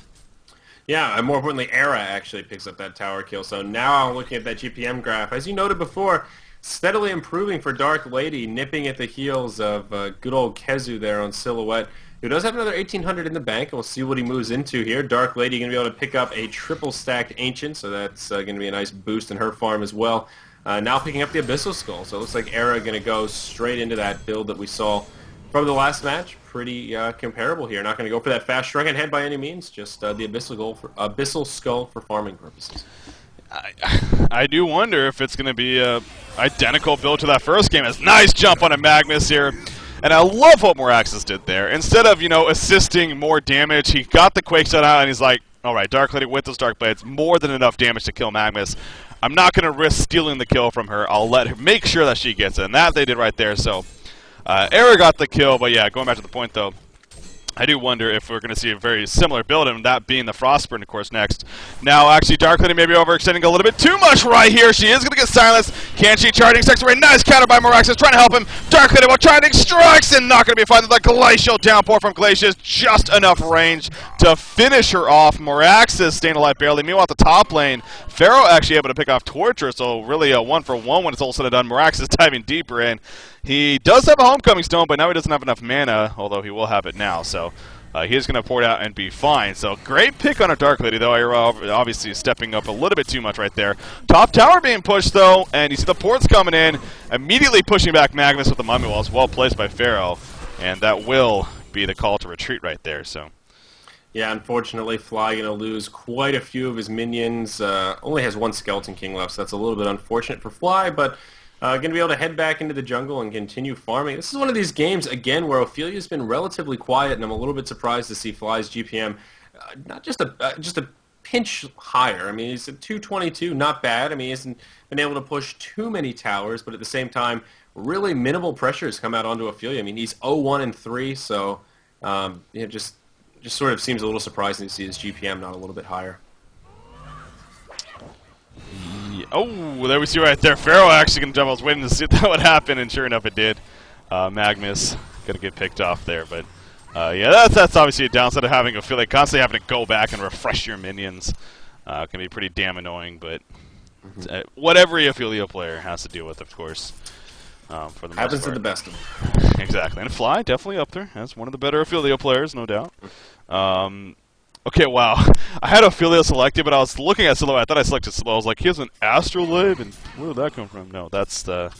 A: Yeah, and more importantly, Era actually picks up that tower kill. So now looking at that GPM graph, as you noted before, steadily improving for Dark Lady, nipping at the heels of good old Kezu there on Silhouette, who does have another 1,800 in the bank, and we'll see what he moves into here. Dark Lady going to be able to pick up a triple-stacked Ancient, so that's going to be a nice boost in her farm as well. Now picking up the Abyssal Skull, so it looks like Era going to go straight into that build that we saw from the last match. Pretty comparable here. Not going to go for that fast shrunken head by any means. Just the Abyssal Skull for farming purposes.
B: I do wonder if it's going to be a identical build to that first game. It's nice jump on a Magnus here. And I love what Moraxis did there. Instead of, assisting more damage, he got the Quake Stun out and he's like, all right, Dark Lady with those Dark Blades, more than enough damage to kill Magnus. I'm not going to risk stealing the kill from her. I'll let her make sure that she gets it. And that they did right there. So Era got the kill, but yeah, going back to the point though, I do wonder if we're going to see a very similar build, and that being the Frostburn, of course, next. Now, actually, Dark Lady may be overextending a little bit too much right here. She is going to get silenced. Can she? Charging Sector Ray. Nice counter by Moraxis, trying to help him. Dark Lady will try and strikes, and not going to be fine. The Glacial downpour from Glacius, just enough range to finish her off. Moraxis staying alive barely. Meanwhile, at the top lane, Pharaoh actually able to pick off Torture, so really a 1-for-1 when it's all said and done. Moraxis diving deeper in. He does have a Homecoming Stone, but now he doesn't have enough mana, although he will have it now, so he is going to pour it out and be fine. So great pick on a Dark Lady, though. You're obviously stepping up a little bit too much right there. Top tower being pushed, though, and you see the ports coming in, immediately pushing back Magnus with the Mummy Walls. Well placed by Pharaoh, and that will be the call to retreat right there. So.
A: Yeah, unfortunately, Fly going to lose quite a few of his minions. Only has one Skeleton King left, so that's a little bit unfortunate for Fly, but going to be able to head back into the jungle and continue farming. This is one of these games, again, where Ophelia's been relatively quiet, and I'm a little bit surprised to see Fly's GPM not just a pinch higher. I mean, he's at 222, not bad. I mean, he hasn't been able to push too many towers, but at the same time, really minimal pressure has come out onto Ophelia. I mean, he's 0-1-3, so just sort of seems a little surprising to see his GPM not a little bit higher.
B: Oh, there we see right there. Pharaoh actually going to jump. I was waiting to see if that would happen, and sure enough, it did. Magnus going to get picked off there, but yeah, that's obviously a downside of having Ophelia constantly having to go back and refresh your minions. Can be pretty damn annoying, but what every Ophelia player has to deal with, of course. For the
A: happens
B: most part.
A: to the best of them.
B: Exactly, and Fly definitely up there as one of the better Ophelia players, no doubt. Okay, wow. I had Ophelia selected, but I was looking at Silhouette. I thought I selected Silhouette. I was like, he has an Astrolabe, and where did that come from? No, that's the...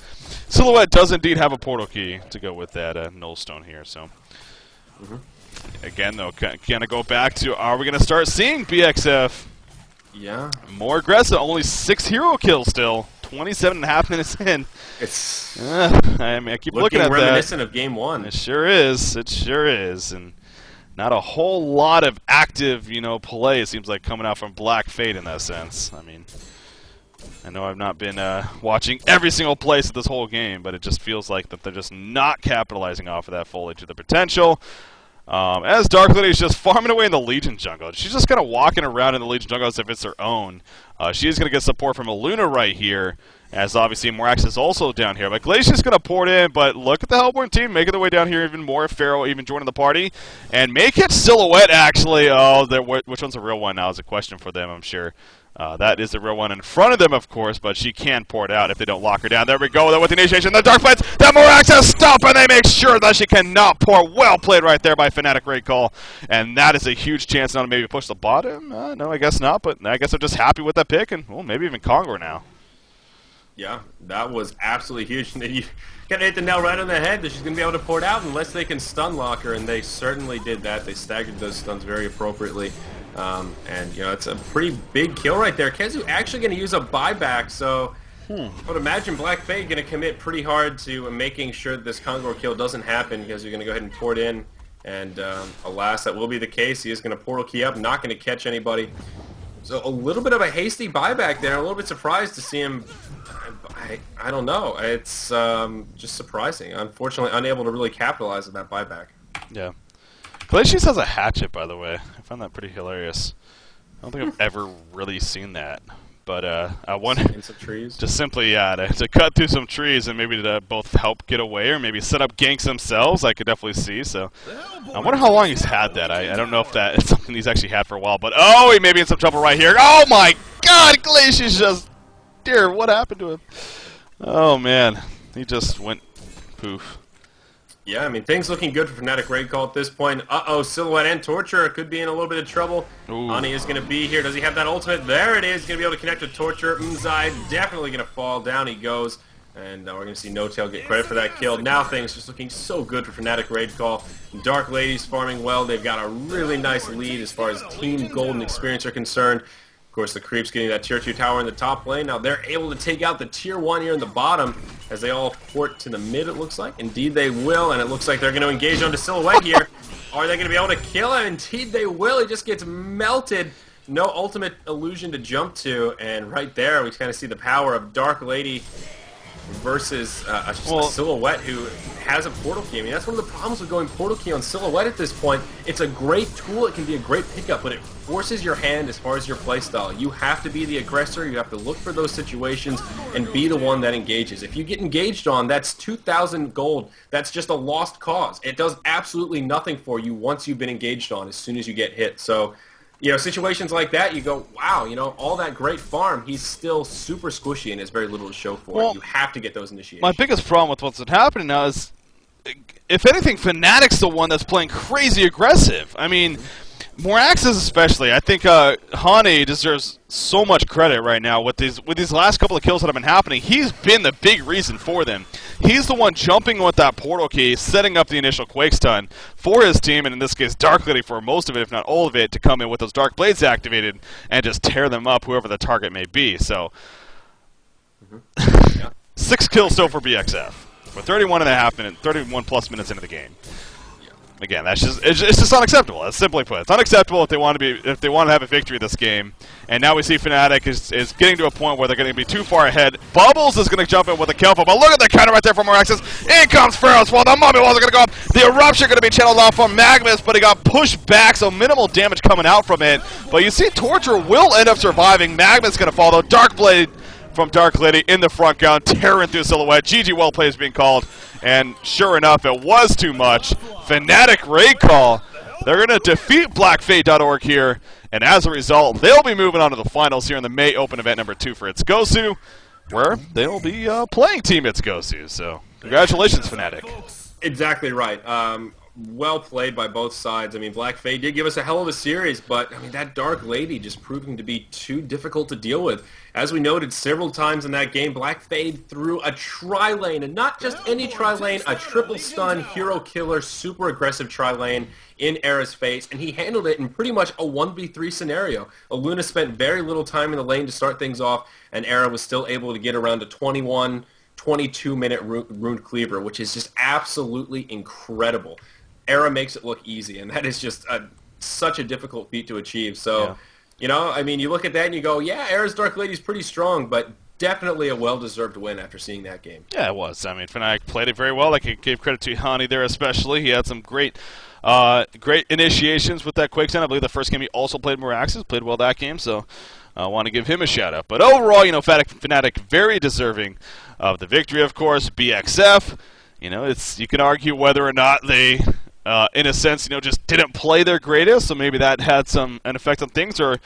B: Silhouette does indeed have a portal key to go with that Nullstone here, so... Again, though, gonna go back to, are we going to start seeing BxF?
A: Yeah.
B: More aggressive. Only 6 hero kills still. 27.5 minutes in.
A: It's
B: I mean, I keep looking at that.
A: reminiscent of Game 1.
B: It sure is. It sure is. And not a whole lot of active, play, it seems like, coming out from Black Fate in that sense. I mean, I know I've not been watching every single place of this whole game, but it just feels like that they're just not capitalizing off of that fully to the potential. As Dark Lady's just farming away in the Legion jungle. She's just kind of walking around in the Legion jungle as if it's her own. She's going to get support from a Luna right here, as obviously Morax is also down here. But Glacier's going to port in, but look at the Hellborn team making their way down here even more. Pharaoh even joining the party. And may catch Silhouette, actually. Oh, which one's a real one now is a question for them, I'm sure. That is the real one in front of them, of course, but she can port out if they don't lock her down. There we go with the initiation. The Dark Blades, that Morax has stopped, and they make sure that she cannot port. Well played right there by Fnatic Great Call. And that is a huge chance now to maybe push the bottom. No, I guess not, but I guess I'm just happy with that pick, and well, maybe even Congo now.
A: Yeah, that was absolutely huge. You kind of hit the nail right on the head that she's going to be able to port out unless they can stun lock her, and they certainly did that. They staggered those stuns very appropriately. And, it's a pretty big kill right there. Kezu actually going to use a buyback, so I would imagine Black Fate going to commit pretty hard to making sure this Congo kill doesn't happen because you're going to go ahead and port in. And alas, that will be the case. He is going to portal key up, not going to catch anybody. So a little bit of a hasty buyback there. A little bit surprised to see him. I don't know. It's just surprising. Unfortunately, unable to really capitalize on that buyback.
B: Yeah. Glacius has a hatchet, by the way. I found that pretty hilarious. I don't think I've ever really seen that. But I wanted
A: in some trees.
B: Just simply, to cut through some trees and maybe to both help get away or maybe set up ganks themselves, I could definitely see. So I wonder how long he's had that. I don't know if that is something he's actually had for a while. But, oh, he may be in some trouble right here. Oh, my God, Glacius just... Dear, what happened to him? Oh, man. He just went poof.
A: Yeah, I mean, things looking good for Fnatic Great Call at this point. Uh-oh, Silhouette and Torture could be in a little bit of trouble. Ani is going to be here. Does he have that ultimate? There it is. Going to be able to connect with Torture. Mzai definitely going to fall. Down he goes. And we're going to see No Tail get credit for that kill. Now things just looking so good for Fnatic Great Call. Dark Ladies farming well. They've got a really nice lead as far as Team Golden experience are concerned. Of course, the Creeps getting that Tier 2 tower in the top lane. Now they're able to take out the Tier 1 here in the bottom as they all port to the mid, it looks like. Indeed, they will, and it looks like they're going to engage onto Silhouette here. Are they going to be able to kill him? Indeed, they will. He just gets melted. No ultimate illusion to jump to, and right there we kind of see the power of Dark Lady versus a Silhouette who has a portal key. I mean, that's one of the problems with going portal key on Silhouette at this point. It's a great tool, it can be a great pickup, but it forces your hand as far as your playstyle. You have to be the aggressor, you have to look for those situations and be the one that engages. If you get engaged on, that's 2,000 gold. That's just a lost cause. It does absolutely nothing for you once you've been engaged on as soon as you get hit. So, situations like that, you go, wow, all that great farm, he's still super squishy and has very little to show for it. You have to get those initiations.
B: My biggest problem with what's happening now is, if anything, Fnatic's the one that's playing crazy aggressive. I mean, Morax's especially. I think Hani deserves so much credit right now with these last couple of kills that have been happening. He's been the big reason for them. He's the one jumping with that portal key, setting up the initial Quake stun for his team, and in this case, Dark Lady for most of it, if not all of it, to come in with those Dark Blades activated and just tear them up, whoever the target may be. So, 6 kills still for BxF. We're 31.5 minutes, 31 plus minutes into the game. Again, it's just unacceptable. That's simply put. It's unacceptable if they want to have a victory this game. And now we see Fnatic is getting to a point where they're going to be too far ahead. Bubbles is going to jump in with a kill, but look at the counter right there from Moraxis. In comes Pharaoh's Fall. The Mummy Walls are going to go up. The Eruption going to be channeled off from Magnus, but he got pushed back, so minimal damage coming out from it. But you see Torture will end up surviving. Magnus going to fall, though. Dark Blade from Dark Lady in the front ground, tearing through Silhouette. GG well play is being called, and sure enough, it was too much. Fnatic raid call. They're going to defeat BlackFate.org here, and as a result, they'll be moving on to the finals here in the May Open event number 2 for It's Gosu, where they'll be playing Team It's Gosu. So, congratulations, Fnatic.
A: Exactly right. well played by both sides. I mean, Black Fade did give us a hell of a series, but I mean that Dark Lady just proving to be too difficult to deal with. As we noted several times in that game, Black Fade threw a tri-lane, and not just any tri-lane, a triple stun, hero killer, super aggressive tri-lane in Era's face, and he handled it in pretty much a 1v3 scenario. Aluna spent very little time in the lane to start things off, and Era was still able to get around a 22-minute Runed Cleaver, which is just absolutely incredible. Era makes it look easy, and that is just such a difficult feat to achieve. So,
B: Yeah.
A: you know, I mean, you look at that and you go, yeah, Era's Dark Lady's pretty strong, but definitely a well-deserved win after seeing that game.
B: Yeah, it was. I mean, Fnatic played it very well. I gave credit to Hani there especially. He had some great initiations with that Quicksand. I believe the first game he also played Meraxes, played well that game, so I want to give him a shout-out. But overall, you know, Fnatic very deserving of the victory, of course. BxF, you know, you can argue whether or not they, in a sense, you know, just didn't play their greatest, so maybe that had an effect on things, or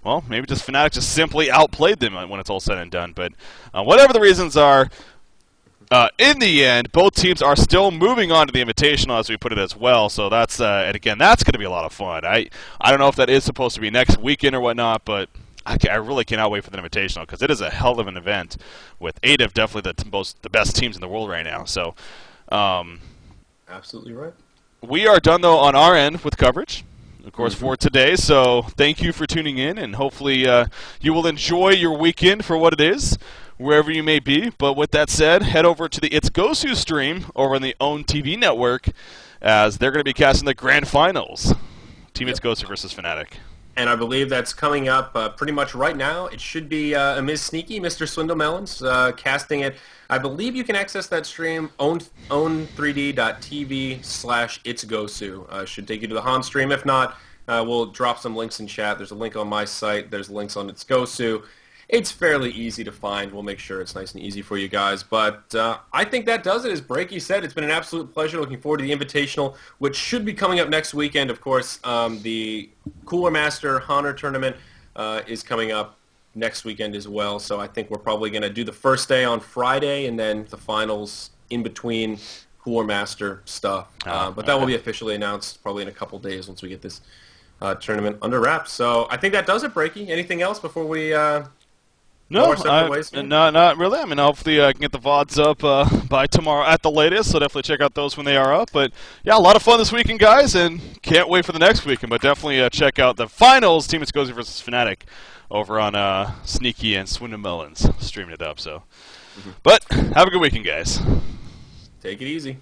B: well, maybe just Fnatic just simply outplayed them when it's all said and done. But whatever the reasons are, in the end, both teams are still moving on to the Invitational, as we put it as well. So that's, and again, that's going to be a lot of fun. I don't know if that is supposed to be next weekend or whatnot, but I really cannot wait for the Invitational because it is a hell of an event with 8 of definitely the best teams in the world right now. So,
A: Absolutely right.
B: we are done, though, on our end with coverage, of course, for today. So thank you for tuning in, and hopefully you will enjoy your weekend for what it is, wherever you may be. But with that said, head over to the It's Gosu stream over on the OWN TV network, as they're going to be casting the grand finals. Team It's Gosu versus Fnatic.
A: And I believe that's coming up pretty much right now. It should be Ms. Sneaky, Mr. Swindle Melons, casting it. I believe you can access that stream, own3d.tv/itsgosu. Should take you to the home stream. If not, we'll drop some links in chat. There's a link on my site. There's links on It's Gosu. It's fairly easy to find. We'll make sure it's nice and easy for you guys. But I think that does it. As Breaky said, it's been an absolute pleasure. Looking forward to the Invitational, which should be coming up next weekend. Of course, the Cooler Master Honor Tournament is coming up next weekend as well. So I think we're probably going to do the first day on Friday and then the finals in between Cooler Master stuff. But that will be officially announced probably in a couple days once we get this tournament under wraps. So I think that does it, Breaky. Anything else before we...
B: No, not really. I mean, hopefully I can get the VODs up by tomorrow at the latest, so definitely check out those when they are up. But, yeah, a lot of fun this weekend, guys, and can't wait for the next weekend. But definitely check out the finals, Team It's Gosu versus Fnatic, over on Sneaky and Swindle Melons, streaming it up. So, But have a good weekend, guys.
A: Take it easy.